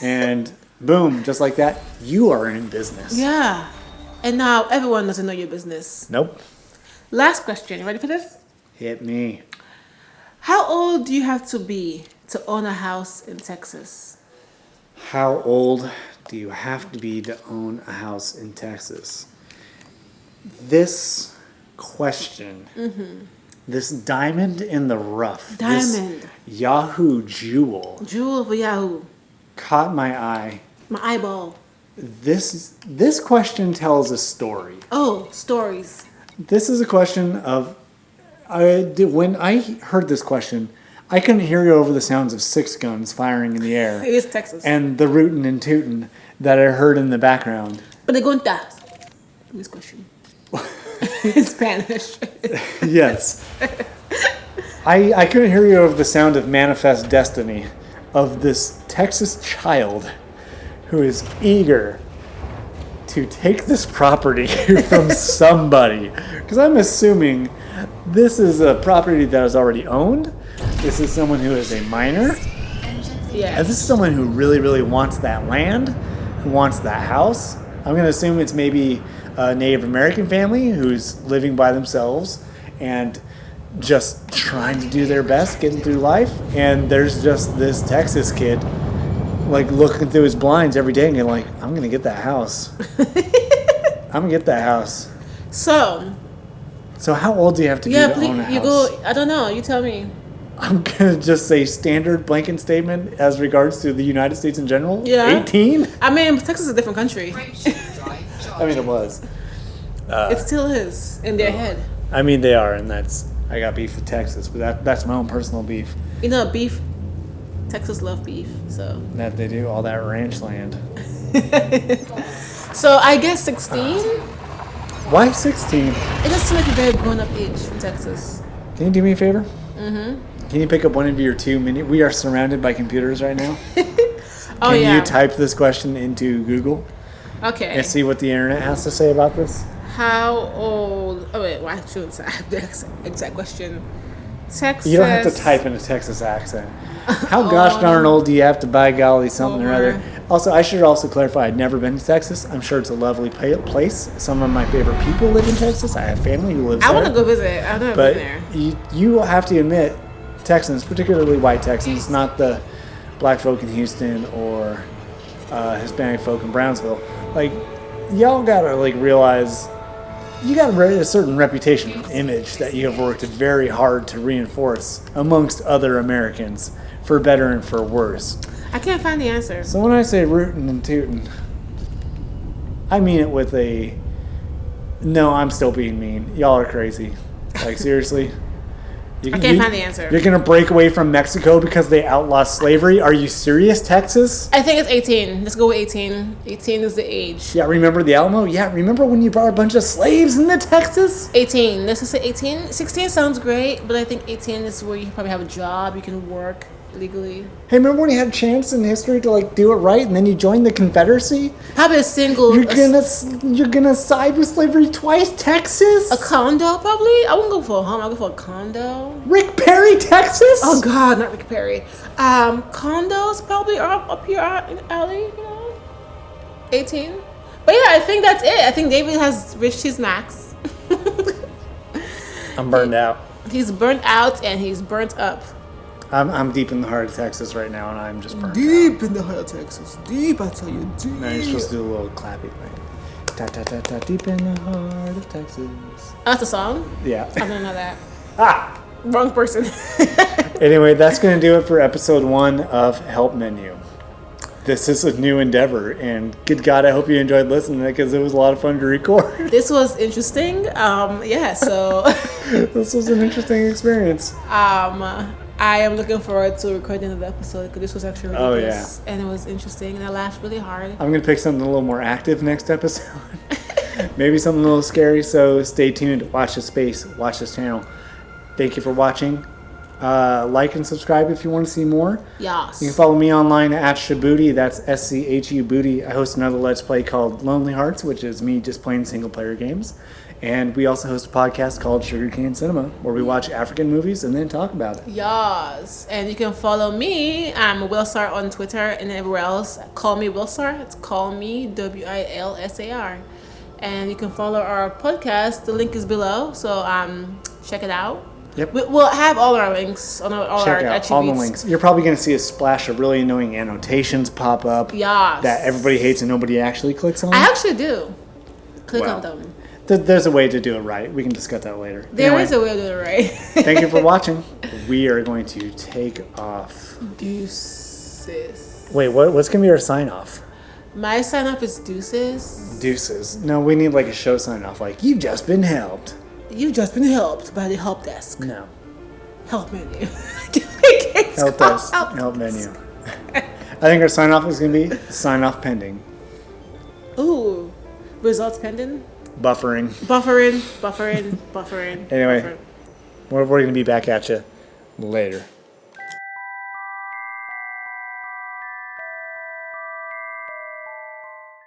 and boom, just like that, you are in business. Yeah. And now everyone doesn't know your business. Nope. Last question. You ready for this? Hit me. How old do you have to be to own a house in Texas? How old do you have to be to own a house in Texas? This question, this diamond in the rough, this Yahoo jewel Jewel for Yahoo. caught my eye. My eyeball. This question tells a story. Oh, stories. This is a question of when I heard this question, I couldn't hear you over the sounds of 6 guns firing in the air. It is Texas. And the Rootin and Tootin that I heard in the background. Pregunta. This question. In Spanish. Yes. I couldn't hear you over the sound of Manifest Destiny of this Texas child who is eager to take this property from somebody. Because I'm assuming this is a property that is already owned. This is someone who is a minor. Yeah. And this is someone who really, really wants that land, who wants that house. I'm going to assume it's maybe a Native American family who's living by themselves and just trying to do their best, getting through life. And there's just this Texas kid, like, looking through his blinds every day and going like, I'm going to get that house. I'm going to get that house. So how old do you have to be to own a house? You go, I don't know, you tell me. I'm going to just say standard blanket statement as regards to the United States in general. Yeah. 18? I mean, Texas is a different country. I mean, it was. It still is in their head. I mean, they are, and I got beef with Texas, but that's my own personal beef. You know, beef. Texas love beef, so. That they do, all that ranch land. So I guess 16? Why 16? It just seems like a very grown-up age in Texas. Can you do me a favor? Mm-hmm. Can you pick up one of your 2 minute? We are surrounded by computers right now. Oh, Can yeah. you type this question into Google Okay. and see what the internet has to say about this? How old? Oh wait, why shouldn't I have the exact question? Texas. You don't have to type in a Texas accent. How gosh darn old do you have to, by golly, something or other? Also, I should also clarify, I've never been to Texas. I'm sure it's a lovely place. Some of my favorite people live in Texas. I have family who lives there. I want to go visit. I've never But been there. you have to admit, Texans, particularly white Texans, not the black folk in Houston or Hispanic folk in Brownsville, like, y'all gotta like realize you got a certain reputation, image that you have worked very hard to reinforce amongst other Americans, for better and for worse. I can't find the answer. So when I say Rootin' and Tootin', I mean it with a, no, I'm still being mean. Y'all are crazy. Like, seriously? I can't find the answer. You're going to break away from Mexico because they outlawed slavery? Are you serious, Texas? I think it's 18. Let's go with 18. 18 is the age. Yeah, remember the Alamo? Yeah, remember when you brought a bunch of slaves into Texas? 18. Let's just say 18. 16 sounds great, but I think 18 is where you probably have a job. You can work legally. Hey, remember when you had a chance in history to like do it right and then you joined the Confederacy? Probably a single. You're gonna side with slavery twice, Texas? A condo, probably. I wouldn't go for a home. I'll go for a condo. Rick Perry, Texas? Oh God, not Rick Perry. Condos probably are up here in alley. 18. But yeah, I think that's it. I think David has reached his max. I'm burned out. He's burnt out and he's burnt up. I'm deep in the heart of Texas right now, and I'm just burned Deep in the heart of Texas. Deep, I tell you. Deep. out. Now you're supposed to do a little clappy thing. Ta ta ta ta, deep in the heart of Texas. That's a song? Yeah. I don't know that. Ah! Wrong person. Anyway, that's going to do it for episode 1 of Help Menu. This is a new endeavor, and good God, I hope you enjoyed listening to it because it was a lot of fun to record. This was interesting. Yeah, so This was an interesting experience. I am looking forward to recording another episode because this was actually really Oh, good. yeah. And it was interesting, and I laughed really hard. I'm going to pick something a little more active next episode. Maybe something a little scary, so stay tuned. Watch this space. Watch this channel. Thank you for watching. Like and subscribe if you want to see more. Yes. You can follow me online at Shabuti. That's SCHU Booty. I host another Let's Play called Lonely Hearts, which is me just playing single player games. And we also host a podcast called Sugarcane Cinema, where we watch African movies and then talk about it. Yes. And you can follow me. I'm Wilsar on Twitter and everywhere else. Call me Wilsar. It's call me WILSAR. And you can follow our podcast. The link is below. So check it out. Yep. We'll have all our links on all Check our out attributes. all the links. You're probably going to see a splash of really annoying annotations pop up Yes. that everybody hates and nobody actually clicks on. I actually do. Click Well, on them. There's a way to do it right. We can discuss that later. There is a way to do it right. Thank you for watching. We are going to take off. Deuces. Wait, what's going to be our sign off? My sign off is deuces. Deuces. No, we need like a show sign off. Like, you've just been helped. You've just been helped by the help desk. No. Help menu. Help us. Help menu. I think our sign off is going to be sign off pending. Ooh. Results pending? Buffering. Buffering. Anyway. Buffering. We're going to be back at you later.